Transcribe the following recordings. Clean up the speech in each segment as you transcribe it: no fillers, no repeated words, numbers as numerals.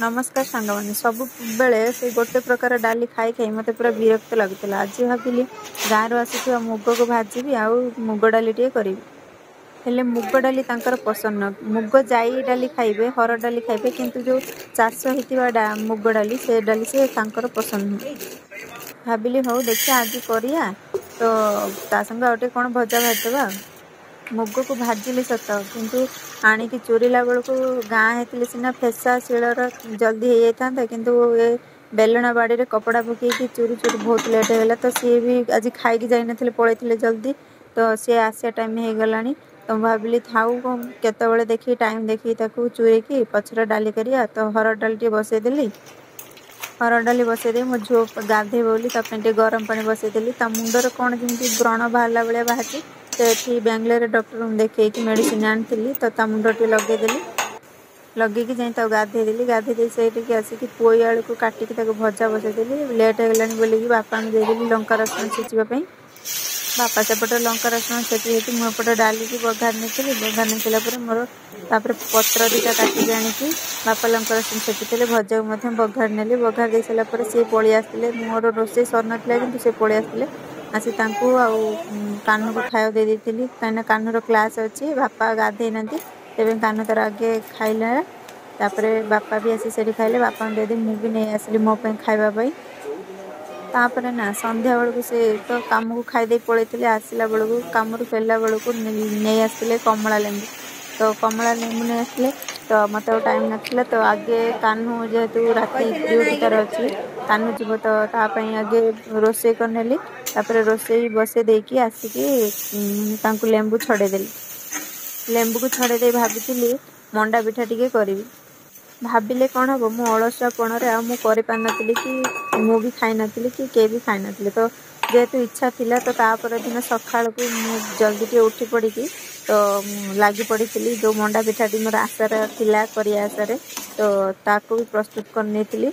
नमस्कार सांगवानी सब बेले से गोटे प्रकार डाली खाई खाई मत पूरा विरक्त लगुला। आज भाविली गाँव रु आसी मुग को भाजी आउ मुग डाली टे करी हेले मुग डाली तांकर पसंद न मुग जाई डाली खाइबे हर डाली खाइबे किंतु जो चाष होता मुग डाली से डाली से तांकर पसंद नुह। भाविली हौ देखिए आज करिया तो ता संग आउटे कौन भजा भाजदेवा। मुग को भाजिली सत किंतु आणिकी चूरीला बेलू गाँ होते सीना फेसा शिलर जल्दी हो जाता किंतु ये बेलना बाड़ी रे कपड़ा पकईकी चूरी चूरी बहुत लेट होगा तो सी भी आज खाई जाइए पलैते जल्दी तो सी आसिया टाइम हो गला तो भाविली थाऊ केतबले देखी टाइम देखी चूरी की पछर डाली करिया तो हरड़ डाली टे बसईदेली। हरड़ डाली बसईदे मो झुओ गाधे बोली टे गरम पानी बसईदेली ता मुंडर कौन जमी व्रण बाहर भाया बाहर तो ये बेंगलोर डॉक्टर देखी मेडिसिन आनी तो ता मुंड टे लगेदेली लगे जाए गाधेदेली गाधे से आसिक पोई आलू को काटिकी भजा बसईदेली लेट होगा बोलिकी बापा देदेली लंका रसुण छेचिवाई बापा सेपटे लंका रसुण छेची मुझे डाली की बघार नहीं बघार नहीं सारापर मोर तापर पत्र दुटा काटिकी आनिकी बापा लंका रसुण छेची भजा को बघार नेली बघार दे सारापर सी पलि आसते मोर रोसे सर नाला कि सी पलि आसते आसी कानू को खाया दे देती कहीं कानूर क्लास अच्छी बापा गाधे ना तेज कानू तार आगे खाइला तापर बापा भी आसी से खाइले बापा देदी मुझे नहीं आसली मोपाई खावाई तापर ना संध्या बेलू से तो कम को खाईदे पलैते आसला बेलू कम फेरला बेलू नहीं आसते कमला लेंबू तो कमला लेंबू नहीं आसते तो मत टाइम नाला तो आगे कानू जेहेतु राति ड्यूटी तार अच्छी कानू जीव तो तापाई आगे रोसे करनेली तापर रोसे बसे देकी आसिकी लेंबू छड़ेदेली लेंबू को छड़े भाभी मंडा पिठा टी करी भाविले कौन हम मु अलसुआपण मुझे पारी कि मु भी खाई नी कि भी खाई नी तो जेहेतु इच्छा थिला तो तापर दिन सका को जल्दी टे उठी पड़ी तो लगी पड़ी जो मंडा पिठा टी मोर आशार थिला करिया आशारे तो ताको भी प्रस्तुत करनी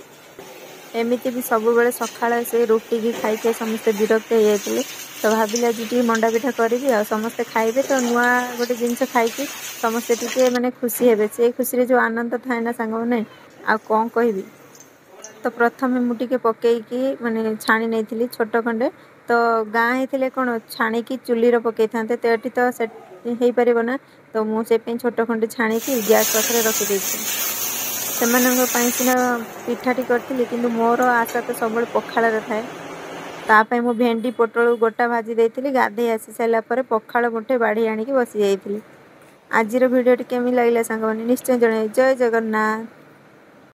एमती भी सब बेले सका से रुटी की खाई खाई समस्ते विरक्त हो जाते तो भाविले आज टी मंडा पिठा करी समस्ते खाइबे तो नुआ गोटे जिनस खाई समस्ते टी माने खुशी हे से खुशी जो आनंद थाए ना सांग मैंने आ कौन कहि तो प्रथम मुझे पकईकी माने छाणी नहीं छोट खंडे तो गाँ होते कौन छाणीकी चुलीर पकई था तो ये तो हो पार ना तो मुझे छोट खंडे छाणीकी गैस पाखे रखीदे सीना पिठाटी करी कि मोर आशा तो सब पखाड़ थाए तापाई मो भेंडी पोटल गोटा भाजी देती गाधे आसी सारापर पखाड़ मुठे बाढ़ी आणिकी बसी जाइए। आज वीडियो केमी लगे सांग निश्चय जन जय जगन्नाथ।